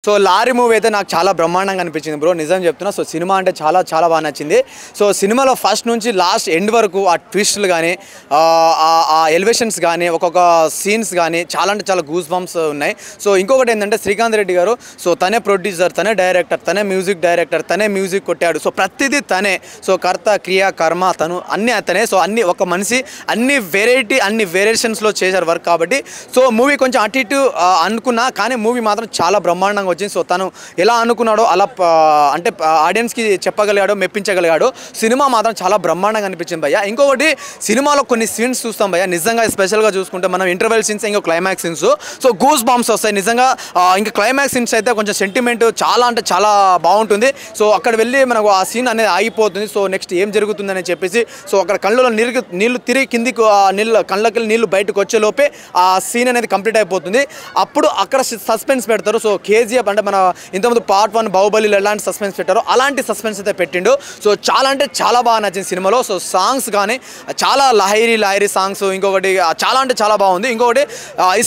So lorry movie అయితే నాకు చాలా బ్రహ్మాండంగా అనిపించింది బ్రో, నిజం చెప్తున్నా. సో సినిమా అంటే చాలా చాలా బాగా నచ్చింది. సో సినిమాలో ఫస్ట్ నుంచి లాస్ట్ ఎండ్ వరకు ఆ ట్విస్టులు కానీ ఆ ఎలివేషన్స్ కానీ ఒక్కొక్క సీన్స్ కానీ చాలా అంటే చాలా గూస్ బంప్స్ ఉన్నాయి. సో ఇంకొకటి ఏంటంటే శ్రీకాంత్ రెడ్డి గారు సో తనే ప్రొడ్యూసర్, తనే డైరెక్టర్, తనే మ్యూజిక్ డైరెక్టర్, తనే మ్యూజిక్ కొట్టాడు. సో ప్రతిదీ తనే. సో కర్త క్రియ కర్మ తను అన్నీ అతనే. సో అన్ని ఒక మనిషి అన్ని వేరియేషన్స్లో చేశారు వర్క్. కాబట్టి సో మూవీ కొంచెం అటు ఇటు అనుకున్నా కానీ మూవీ మాత్రం చాలా బ్రహ్మాండంగా వచ్చింది. సో తను ఎలా అనుకున్నాడో అలా అంటే ఆడియన్స్కి చెప్పగలిగాడో, మెప్పించగలిగాడో. సినిమా మాత్రం చాలా బ్రహ్మాండంగా అనిపించింది భయ్య. ఇంకొకటి సినిమాలో కొన్ని సీన్స్ చూస్తాం భయ్య, నిజంగా స్పెషల్గా చూసుకుంటే మనం ఇంటర్వెల్ సీన్స్, ఇంకా climax scenes, so goose bumps వస్తాయి నిజంగా. ఇంకా క్లైమాక్స్ సీన్స్ అయితే కొంచెం సెంటిమెంట్ చాలా అంటే చాలా బాగుంటుంది. సో అక్కడ వెళ్ళి మనకు ఆ సీన్ అనేది ఆగిపోతుంది. సో నెక్స్ట్ ఏం జరుగుతుందని చెప్పేసి సో అక్కడ కళ్ళలో నీళ్ళు తిరిగి కిందికి కళ్ళకి నీళ్ళు బయటకు వచ్చే లోపే ఆ సీన్ అనేది కంప్లీట్ అయిపోతుంది. అప్పుడు అక్కడ సస్పెన్స్ పెడతారు. సో కేజీఎఫ్ అంటే మన ఇంతకుముందు పార్ట్ 1 బాహుబలిలో ఎలాంటి సస్పెన్స్ పెట్టారో అలాంటి సస్పెన్స్ అయితే పెట్టిండు. సో చాలా అంటే చాలా బాగా నచ్చింది సినిమాలో. సో సాంగ్స్ కానీ చాలా లహరి సాంగ్స్, ఇంకొకటి చాలా అంటే చాలా బాగుంది. ఇంకొకటి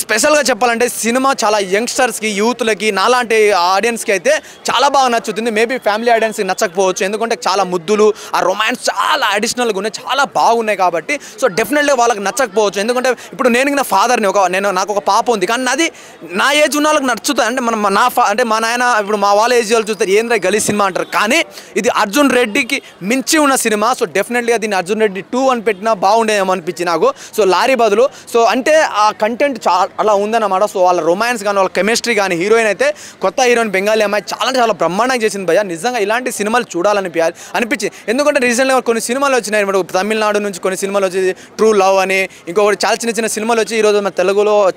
స్పెషల్గా చెప్పాలంటే సినిమా చాలా యంగ్స్టర్స్కి, యూత్లకి, నాలాంటి ఆడియన్స్కి అయితే చాలా బాగా నచ్చుతుంది. మేబీ ఫ్యామిలీ ఆడియన్స్కి నచ్చకపోవచ్చు, ఎందుకంటే చాలా ముద్దులు, ఆ రొమాన్స్ చాలా అడిషనల్గా ఉన్నాయి, చాలా బాగున్నాయి. కాబట్టి సో డెఫినెట్గా వాళ్ళకి నచ్చకపోవచ్చు. ఎందుకంటే ఇప్పుడు నేను నా ఫాదర్ని, నాకు ఒక పాప ఉంది, కానీ నాది నా ఏజ్ ఉన్న వాళ్ళకి నచ్చుతుంది. అంటే అంటే మా నాయన ఇప్పుడు మా వాళ్ళ ఏజ్ వాళ్ళు చూస్తారు ఏంద్ర గలీ సినిమా అంటారు, కానీ ఇది అర్జున్ రెడ్డికి మించి ఉన్న సినిమా. సో డెఫినెట్గా దీన్ని అర్జున్ రెడ్డి 2 అని పెట్టినా బాగుండేమో అనిపించింది నాకు. సో లారీ బదులు సో అంటే ఆ కంటెంట్ అలా ఉందన్నమాట. సో వాళ్ళ రొమాన్స్ కానీ, వాళ్ళ కెమిస్ట్రీ కానీ, హీరోయిన్ అయితే కొత్త హీరోయిన్ బెంగాలీ అమ్మాయి చాలా చాలా బ్రహ్మాండంగా చేసింది భయ్య. నిజంగా ఇలాంటి సినిమాలు అనిపించింది. ఎందుకంటే రీసెంట్గా కొన్ని సినిమాలు వచ్చినాయి, ఇప్పుడు తమిళనాడు నుంచి కొన్ని సినిమాలు వచ్చి ట్రూ లవ్ అని, ఇంకొకటి చాలా చిన్న సినిమాలు వచ్చి ఈరోజు మన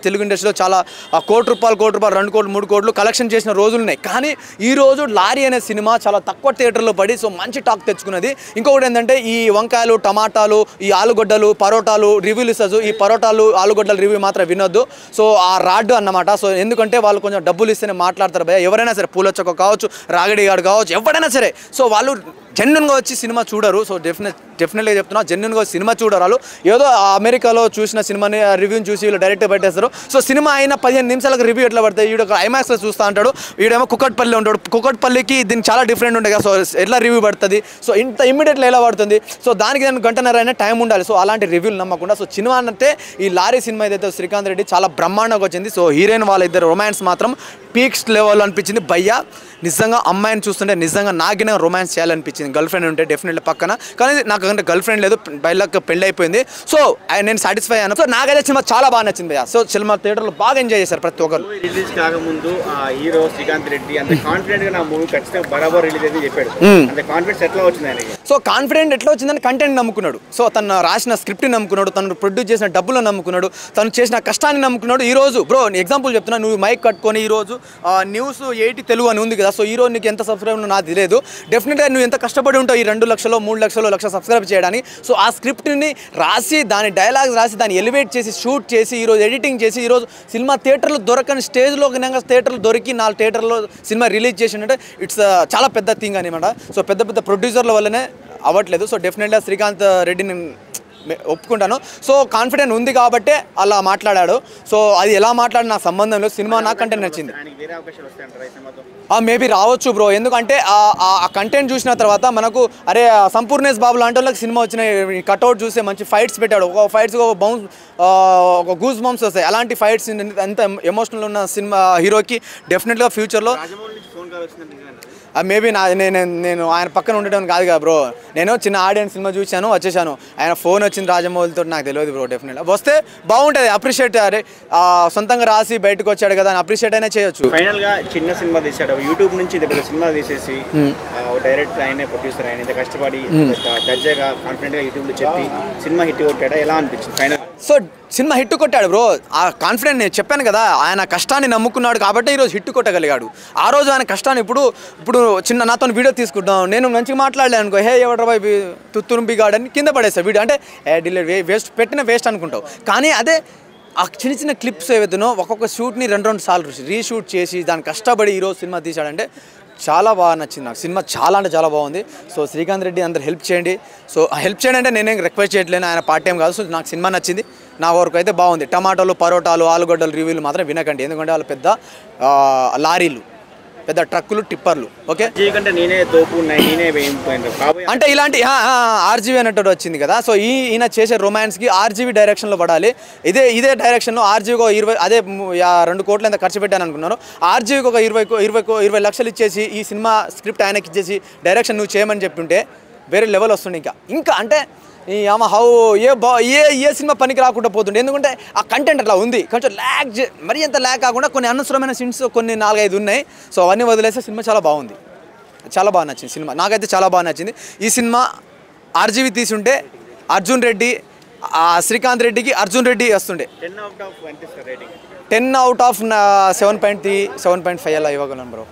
తెలుగు ఇండస్ట్రీలో చాలా కోటి రూపాయలు 2 కోట్లు 3 కోట్లు కలెక్షన్ చేసిన రోజులు ఉన్నాయి. కానీ ఈరోజు లారీ అనే సినిమా చాలా తక్కువ థియేటర్లో పడి సో మంచి టాక్ తెచ్చుకున్నది. ఇంకొకటి ఏంటంటే ఈ వంకాయలు, టమాటాలు, ఈ ఆలుగడ్డలు, పరోటాలు రివ్యూలు ఇస్తారు. ఈ పరోటాలు, ఆలుగడ్డల రివ్యూ మాత్రం వినొద్దు. సో ఆ రాడ్డు అన్నమాట. సో ఎందుకంటే వాళ్ళు కొంచెం డబ్బులు ఇస్తేనే మాట్లాడతారు భయ. ఎవరైనా సరే, పూలొచ్చక కావచ్చు, రాగడిగాడు కావచ్చు, ఎవరైనా సరే, సో వాళ్ళు జెన్యున్గా వచ్చి సినిమా చూడరు. సో డెఫినెట్గా చెప్తున్నా, జెన్యున్గా వచ్చి సినిమా చూడరాలు. ఏదో అమెరికాలో చూసిన సినిమాని రివ్యూని చూసి వీళ్ళు డైరెక్ట్గా పెట్టేస్తారు. సో సినిమా అయిన 15 నిమిషాలకు రివ్యూ ఎట్లా పడతాయి? వీడు ఐమాక్స్లో చూస్తూ అంటాడు, వీడేమో కుక్కట్పల్లి ఉంటాడు. కుక్కట్పల్లికి దీనికి చాలా డిఫరెంట్ ఉంటాయి కదా. సో ఎట్లా రివ్యూ పడుతుంది? సో ఇంత ఇమ్మీడియట్లీ ఎలా పడుతుంది? సో దానికి దానికి గంటన్నర అయినా టైం ఉండాలి. సో అలాంటి రివ్యూలు నమ్మకుండా సో సినిమా అంటే ఈ లారీ సినిమా ఏదైతే శ్రీకాంత్ రెడ్డి చాలా బ్రహ్మాండంగా వచ్చింది. సో హీరోయిన్ వాళ్ళ ఇద్దరు రొమాన్స్ మాత్రం పీక్స్ లెవెల్ అనిపించింది భయ్య. నిజంగా అమ్మాయిని చూస్తుంటే నిజంగా నాకినే రొమాన్స్ చేయాలనిపించింది. గర్ల్ ఫ్రెండ్ ఉంటే డెఫినెట్లీ పక్కన, కానీ నాకు అంటే గర్ల్ ఫ్రెండ్ లేదు, బయటకు పెళ్ళి అయిపోయింది. సో నేను సాటిస్ఫై అయ్యాను. సో నాకైతే సినిమా చాలా బాగా నచ్చింది భయ్య. సో సినిమా థియేటర్లో బాగా ఎంజాయ్ చేశారు ప్రతి ఒక్కరు. రిలీజ్ కాకముందు ఆ హీరో శ్రీకాంత్ రెడ్డి అంత కాన్ఫిడెంట్ గా నా మూవీ ఖచ్చితంగా బరాబర్ రిలీజ్ అయితే చెప్పాడు. అంత కాన్ఫిడెన్స్ ఎట్లా వచ్చింది ఆయనకి? సో కాన్ఫిడెంట్ ఎట్లా వచ్చిందని కంటెంట్ నమ్ముకున్నాడు. సో తను రాసిన స్క్రిప్ట్ని నమ్ముకున్నాడు, తను ప్రొడ్యూస్ చేసిన డబ్బులను నమ్ముకున్నాడు, తను చేసిన కష్టాన్ని నమ్ముకున్నాడు. ఈ రోజు బ్రో ఎగ్జాంపుల్ చెప్తున్నా, నువ్వు మైక్ కట్టుకొని ఈరోజు న్యూస్ 80 తెలుగు అని ఉంది కదా. సో ఈరోజు నీకు ఎంత సబ్స్క్రైబ్ నాకు తెలియదు. డెఫినెట్గా నువ్వు ఎంత కష్టపడి ఉంటావు ఈ 2 లక్షలు 3 లక్షలు 1 లక్ష సబ్స్క్రైబ్ చేయడానికి. సో ఆ స్క్రిప్ట్ని రాసి, దాని డైలాగ్స్ రాసి, దాన్ని ఎలివేట్ చేసి, షూట్ చేసి, ఈరోజు ఎడిటింగ్ చేసి, ఈరోజు సినిమా థియేటర్లు దొరకని స్టేజ్లో థియేటర్లు దొరికి 4 థియేటర్లో సినిమా రిలీజ్ చేసిందంటే ఇట్స్ చాలా పెద్ద థింగ్ అనమాట. సో పెద్ద ప్రొడ్యూసర్ల వల్లనే అవ్వట్లేదు. సో డెఫినెట్గా శ్రీకాంత్ రెడ్డిని ఒప్పుకుంటాను. సో కాన్ఫిడెంట్ ఉంది కాబట్టే అలా మాట్లాడాడు. సో అది ఎలా మాట్లాడి నాకు సంబంధం లేదు, సినిమా నాకంటే నచ్చింది. మేబీ రావచ్చు బ్రో, ఎందుకంటే ఆ కంటెంట్ చూసిన తర్వాత మనకు అరే సంపూర్ణేష్ బాబు లాంటి వాళ్ళకి సినిమా వచ్చిన కట్అవుట్ చూస్తే మంచి ఫైట్స్ పెట్టాడు. ఒక ఫైట్స్ ఒక గూస్ బంప్స్ వస్తాయి. అలాంటి ఫైట్స్ ఎంత ఎమోషనల్ ఉన్న సినిమా హీరోకి డెఫినెట్గా ఫ్యూచర్లో మేబీ నేను ఆయన పక్కన ఉండడం కాదు కదా బ్రో. నేను చిన్న ఆడియన్స్ సినిమా చూశాను, వచ్చేసాను. ఆయన ఫోన్ వచ్చింది రాజమౌళితో, నాకు తెలియదు బ్రో. డెఫినెట్గా వస్తే బాగుంటుంది, అప్రిషియేట్. అరే సొంతంగా రాసి బయటకు వచ్చాడు కదా అని అప్రిషియేట్ అయినా చేయొచ్చు. ఫైనల్గా చిన్న సినిమా తీసాడు, యూట్యూబ్ నుంచి సినిమా తీసేసి డైరెక్ట్ ఆయనే ప్రొడ్యూసర్, ఆయన ఇంత కష్టపడి దర్జాగా కాన్ఫిడెంట్గా యూట్యూబ్లో చెప్పి సినిమా హిట్ కొట్టాడా, ఎలా అనిపించింది ఫైనల్? సో సినిమా హిట్ కొట్టాడు బ్రో. ఆ కాన్ఫిడెంట్ నేను చెప్పాను కదా, ఆయన కష్టాన్ని నమ్ముకున్నాడు కాబట్టి ఈరోజు హిట్ కొట్టగలిగాడు. ఆ రోజు ఆయన కష్టాన్ని ఇప్పుడు చిన్న నాతో వీడియో తీసుకుంటాం, నేను మంచిగా మాట్లాడలేను అనుకో, హే ఎవడ్రా బాయ్ తుత్తురుంబి గాడని కింద పడేస్తా వీడియో, అంటే డిలేట్ వేస్ట్ పెట్టిన వేస్ట్ అనుకుంటావు. కానీ అదే ఆ చిన్న క్లిప్స్ ఏవైతేనో ఒక్కొక్క షూట్ని 2 సార్లు రీషూట్ చేసి దాన్ని కష్టపడి ఈరోజు సినిమా తీశాడంటే చాలా బాగా నచ్చింది నాకు. సినిమా చాలా అంటే చాలా బాగుంది. సో శ్రీకాంత్ రెడ్డి అందరు హెల్ప్ చేయండి. సో హెల్ప్ చేయండి అంటే నేనేం రిక్వెస్ట్ చేయట్లేను, ఆయన పార్ట్ టైం కాదు. సో నాకు సినిమా నచ్చింది, నా వరకు అయితే బాగుంది. టమాటాలు, పరోటాలు, ఆలుగడ్డలు రివ్యూలు మాత్రం వినకండి, ఎందుకంటే వాళ్ళు పెద్ద లారీలు. పెద్ద ట్రక్కులు టిప్పర్లు. ఓకే, కంటే నేనే తోపు నేనే వేయిపోయింది అంటే ఇలాంటి ఆర్జీవీ అన్నట్టు వచ్చింది కదా. సో ఈయన చేసే రొమాన్స్కి ఆర్జీవీ డైరెక్షన్లో పడాలి. ఇదే డైరెక్షన్లో ఆర్జీవీకి ఒక 20 అదే 2 కోట్లు ఎంత ఖర్చు పెట్టాను అనుకున్నారు, ఆర్జీవీకి ఒక 20 లక్షలు ఇచ్చేసి ఈ సినిమా స్క్రిప్ట్ ఆయనకి ఇచ్చేసి డైరెక్షన్ నువ్వు చేయమని చెప్తుంటే వేరే లెవెల్ వస్తుండే. ఇంకా అంటే ఈ ఏ సినిమా పనికి రాకుండా పోతుండే, ఎందుకంటే ఆ కంటెంట్ అట్లా ఉంది. కొంచెం మరీ ఎంత ల్యాక్ కాకుండా కొన్ని అనవసరమైన సీన్స్ కొన్ని 4-5 ఉన్నాయి. సో అవన్నీ వదిలేస్తే సినిమా చాలా బాగుంది, చాలా బాగా నచ్చింది సినిమా. నాకైతే చాలా బాగా నచ్చింది ఈ సినిమా. ఆర్జీవీ తీసుంటే అర్జున్ రెడ్డి, శ్రీకాంత్ రెడ్డికి అర్జున్ రెడ్డి వస్తుండే. 10 out of 7.3, 7.5 అలా ఇవ్వగలను బ్రో.